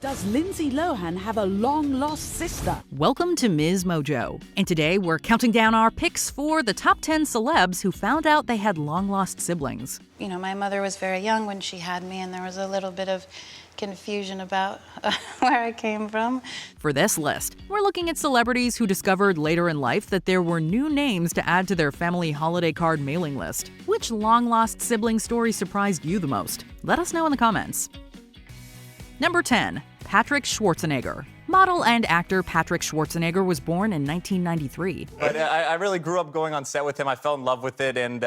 Does Lindsay Lohan have a long-lost sister? Welcome to MsMojo, and today we're counting down our picks for the top 10 celebs who found out they had long-lost siblings. You know, my mother was very young when she had me, and there was a little bit of confusion about where I came from. For this list, we're looking at celebrities who discovered later in life that there were new names to add to their family holiday card mailing list. Which long-lost sibling story surprised you the most? Let us know in the comments. Number 10. Patrick Schwarzenegger. Model and actor Patrick Schwarzenegger was born in 1993. But I really grew up going on set with him. I fell in love with it, and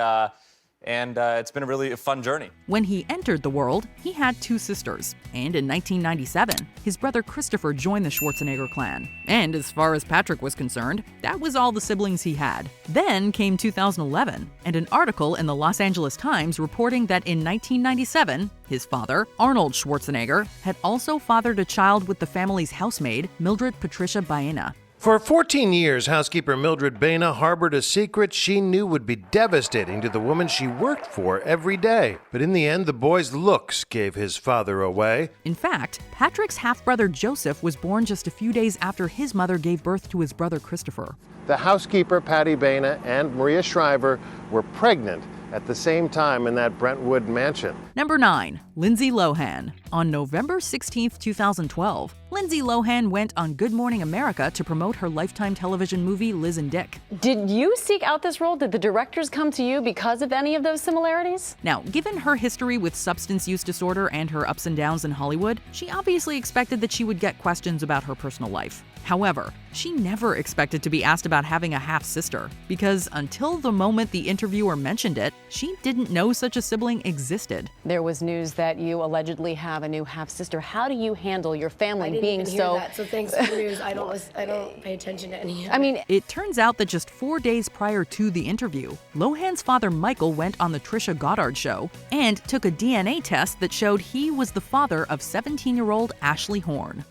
it's been a really fun journey. When he entered the world, he had two sisters. And in 1997, his brother Christopher joined the Schwarzenegger clan. And as far as Patrick was concerned, that was all the siblings he had. Then came 2011, and an article in the Los Angeles Times reporting that in 1997, his father, Arnold Schwarzenegger, had also fathered a child with the family's housemaid, Mildred Patricia Baena. For 14 years, housekeeper Mildred Baena harbored a secret she knew would be devastating to the woman she worked for every day. But in the end, the boy's looks gave his father away. In fact, Patrick's half-brother Joseph was born just a few days after his mother gave birth to his brother Christopher. The housekeeper, Patty Baena, and Maria Shriver were pregnant at the same time in that Brentwood mansion. Number 9. Lindsay Lohan. On November 16, 2012, Lindsay Lohan went on Good Morning America to promote her Lifetime television movie Liz and Dick. Did you seek out this role? Did the directors come to you because of any of those similarities? Now, given her history with substance use disorder and her ups and downs in Hollywood, she obviously expected that she would get questions about her personal life. However, she never expected to be asked about having a half-sister, because until the moment the interviewer mentioned it, she didn't know such a sibling existed. There was news that you allegedly have a new half-sister. How do you handle your family being so... So thanks for the news. I don't pay attention to any of it. It turns out that just 4 days prior to the interview, Lohan's father Michael went on the Trisha Goddard show and took a DNA test that showed he was the father of 17-year-old Ashley Horn.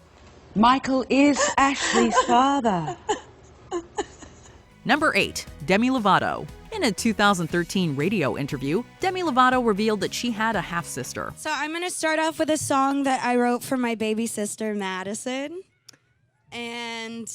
Michael is Ashley's father. Number 8. Demi Lovato. In a 2013 radio interview, Demi Lovato revealed that she had a half-sister. So I'm going to start off with a song that I wrote for my baby sister, Madison. And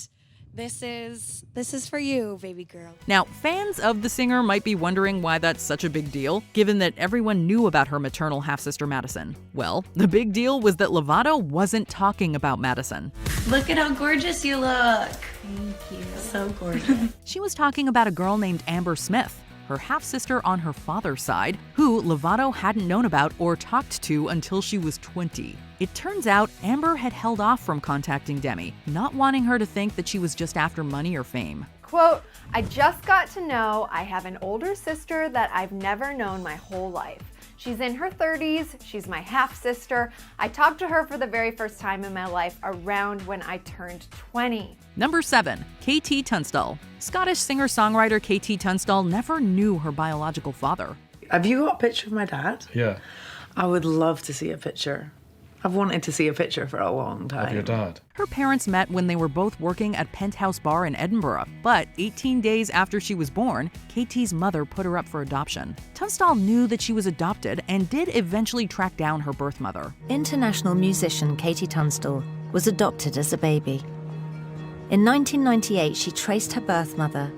this is for you, baby girl. Now, fans of the singer might be wondering why that's such a big deal, given that everyone knew about her maternal half-sister Madison. Well, the big deal was that Lovato wasn't talking about Madison. Look at how gorgeous you look. Thank you. So gorgeous. She was talking about a girl named Amber Smith, her half-sister on her father's side, who Lovato hadn't known about or talked to until she was 20. It turns out Amber had held off from contacting Demi, not wanting her to think that she was just after money or fame. Quote, I just got to know I have an older sister that I've never known my whole life. She's in her 30s, she's my half-sister. I talked to her for the very first time in my life around when I turned 20. Number 7. KT Tunstall. Scottish singer-songwriter KT Tunstall never knew her biological father. Have you got a picture of my dad? Yeah. I would love to see a picture. I've wanted to see a picture for a long time. Of your dad? Her parents met when they were both working at Penthouse Bar in Edinburgh, but 18 days after she was born, KT's mother put her up for adoption. Tunstall knew that she was adopted and did eventually track down her birth mother. International musician KT Tunstall was adopted as a baby. In 1998, she traced her birth mother,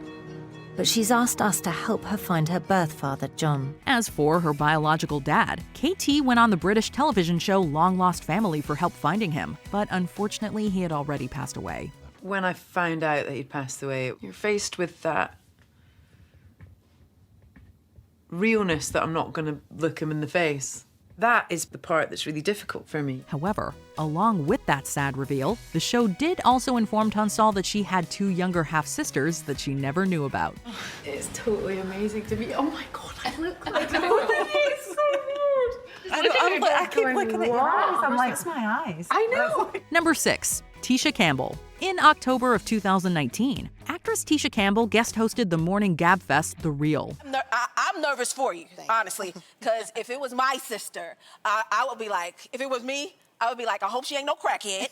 but she's asked us to help her find her birth father, John. As for her biological dad, KT went on the British television show Long Lost Family for help finding him, but unfortunately he had already passed away. When I found out that he'd passed away, you're faced with that realness that I'm not going to look him in the face. That is the part that's really difficult for me. However, along with that sad reveal, the show did also inform Tunstall that she had 2 younger half-sisters that she never knew about. It's totally amazing to be. Oh my God, I look like It's so weird. I keep looking at your eyes. I'm like, it's my eyes. I know. Number 6. Tisha Campbell. In October of 2019, actress Tisha Campbell guest hosted the morning gab fest, The Real. I'm nervous for you, honestly, because if it was my sister, I would be like, if it was me, I would be like, I hope she ain't no crackhead.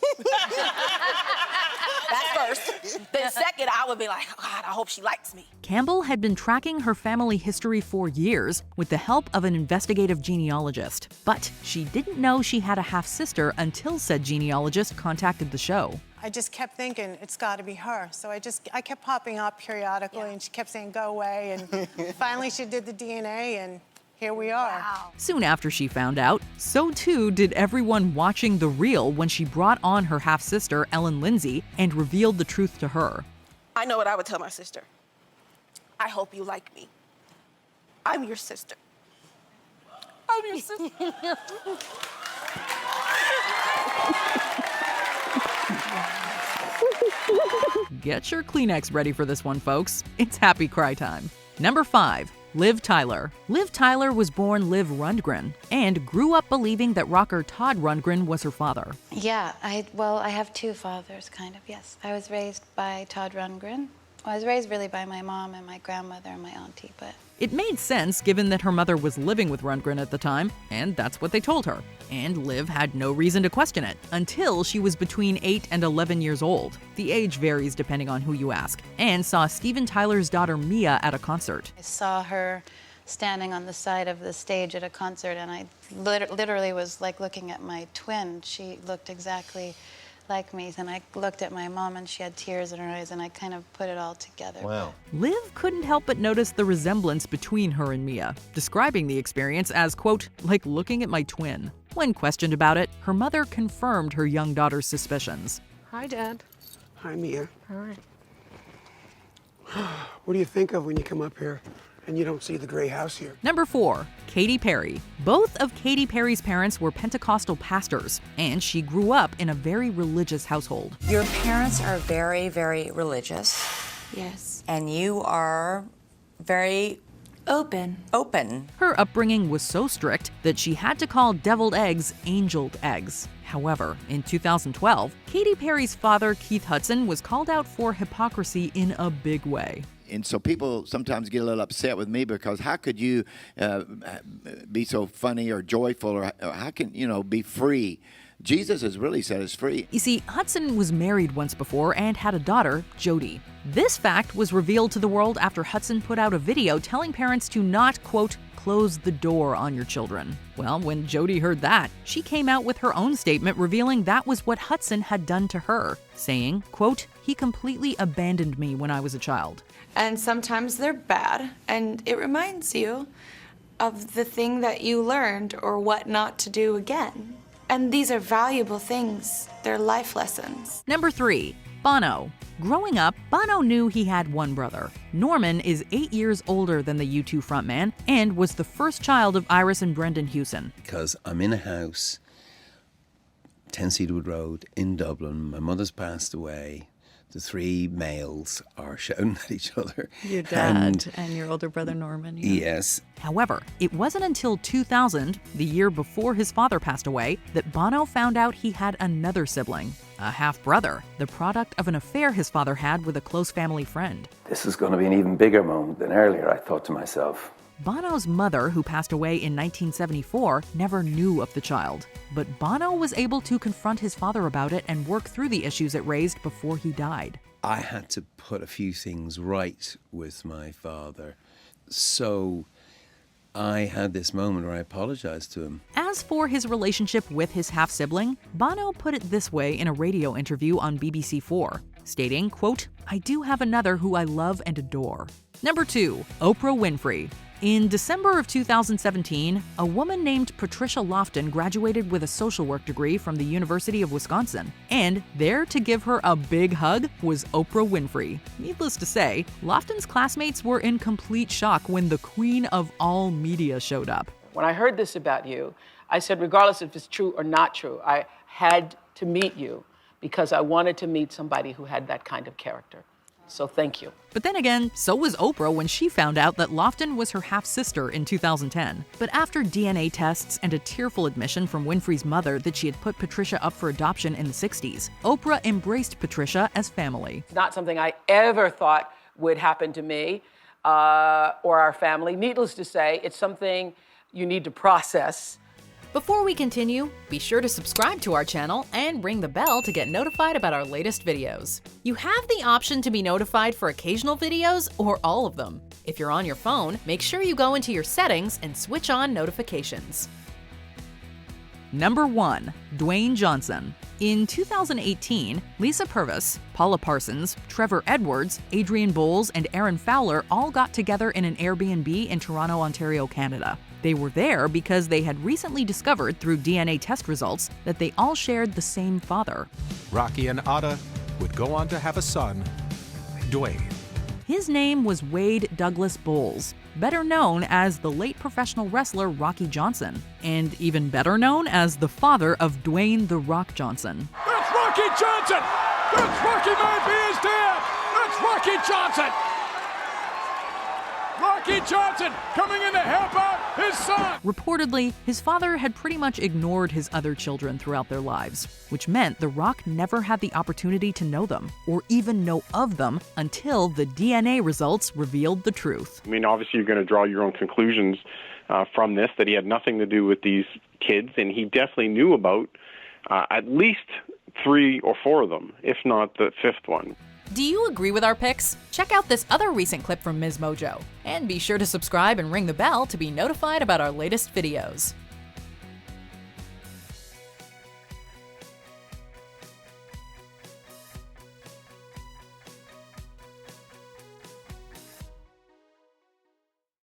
That's first. Then second, I would be like, oh, God, I hope she likes me. Campbell had been tracking her family history for years with the help of an investigative genealogist. But she didn't know she had a half-sister until said genealogist contacted the show. I just kept thinking, it's got to be her. So I kept popping up periodically, and she kept saying, go away. And finally, she did the DNA, and here we are. Wow. Soon after she found out, so too did everyone watching The Real when she brought on her half-sister, Ellen Lindsay, and revealed the truth to her. I know what I would tell my sister. I hope you like me. I'm your sister. I'm your sister. Get your Kleenex ready for this one, folks. It's happy cry time. Number 5. Liv Tyler. Liv Tyler was born Liv Rundgren and grew up believing that rocker Todd Rundgren was her father. Yeah, I have two fathers, kind of, yes. I was raised by Todd Rundgren. Well, I was raised really by my mom and my grandmother and my auntie, but... It made sense given that her mother was living with Rundgren at the time, and that's what they told her. And Liv had no reason to question it, until she was between 8 and 11 years old. The age varies depending on who you ask, and saw Steven Tyler's daughter Mia at a concert. I saw her standing on the side of the stage at a concert, and I literally was like looking at my twin. She looked exactly like me, and I looked at my mom and she had tears in her eyes, and I kind of put it all together. Wow. Liv couldn't help but notice the resemblance between her and Mia, describing the experience as, quote, like looking at my twin. When questioned about it, her mother confirmed her young daughter's suspicions. Hi, Dad. Hi, Mia. Hi. What do you think of when you come up here and you don't see the gray house here? Number 4, Katy Perry. Both of Katy Perry's parents were Pentecostal pastors, and she grew up in a very religious household. Your parents are very, very religious. Yes. And you are very open. Her upbringing was so strict that she had to call deviled eggs angeled eggs. However, in 2012, Katy Perry's father, Keith Hudson, was called out for hypocrisy in a big way. And so people sometimes get a little upset with me because how could you be so funny or joyful, or how can, be free? Jesus has really set us free. You see, Hudson was married once before and had a daughter, Jody. This fact was revealed to the world after Hudson put out a video telling parents to not, quote, close the door on your children. Well, when Jody heard that, she came out with her own statement revealing that was what Hudson had done to her, saying, quote, he completely abandoned me when I was a child. And sometimes they're bad, and it reminds you of the thing that you learned or what not to do again. And these are valuable things. They're life lessons. Number 3, Bono. Growing up, Bono knew he had one brother. Norman is 8 years older than the U2 frontman and was the first child of Iris and Brendan Hewson. Because I'm in a house, 10 Cedarwood Road in Dublin. My mother's passed away. The 3 males are shouting at each other. Your dad and your older brother Norman. Yeah. Yes. However, it wasn't until 2000, the year before his father passed away, that Bono found out he had another sibling, a half-brother, the product of an affair his father had with a close family friend. This is going to be an even bigger moment than earlier, I thought to myself. Bono's mother, who passed away in 1974, never knew of the child. But Bono was able to confront his father about it and work through the issues it raised before he died. I had to put a few things right with my father. So I had this moment where I apologized to him. As for his relationship with his half-sibling, Bono put it this way in a radio interview on BBC4, stating, quote, I do have another who I love and adore. Number 2, Oprah Winfrey. In December of 2017, a woman named Patricia Lofton graduated with a social work degree from the University of Wisconsin. And there to give her a big hug was Oprah Winfrey. Needless to say, Lofton's classmates were in complete shock when the queen of all media showed up. When I heard this about you, I said, regardless if it's true or not true, I had to meet you because I wanted to meet somebody who had that kind of character. So thank you. But then again, so was Oprah when she found out that Lofton was her half-sister in 2010. But after DNA tests and a tearful admission from Winfrey's mother that she had put Patricia up for adoption in the 60s, Oprah embraced Patricia as family. It's not something I ever thought would happen to me or our family. Needless to say, it's something you need to process. Before we continue, be sure to subscribe to our channel and ring the bell to get notified about our latest videos. You have the option to be notified for occasional videos or all of them. If you're on your phone, make sure you go into your settings and switch on notifications. Number 1. Dwayne Johnson. In 2018, Lisa Purvis, Paula Parsons, Trevor Edwards, Adrian Bowles, and Aaron Fowler all got together in an Airbnb in Toronto, Ontario, Canada. They were there because they had recently discovered through DNA test results that they all shared the same father. Rocky and Ada would go on to have a son, Dwayne. His name was Wade Douglas Bowles, better known as the late professional wrestler Rocky Johnson, and even better known as the father of Dwayne "The Rock" Johnson. That's Rocky Johnson! That's Rocky might be his dad! That's Rocky Johnson! Rocky Johnson coming in to help out his son! Reportedly, his father had pretty much ignored his other children throughout their lives, which meant The Rock never had the opportunity to know them, or even know of them, until the DNA results revealed the truth. I mean, obviously you're going to draw your own conclusions from this, that he had nothing to do with these kids, and he definitely knew about at least 3 or 4 of them, if not the 5th one. Do you agree with our picks? Check out this other recent clip from MsMojo. And be sure to subscribe and ring the bell to be notified about our latest videos.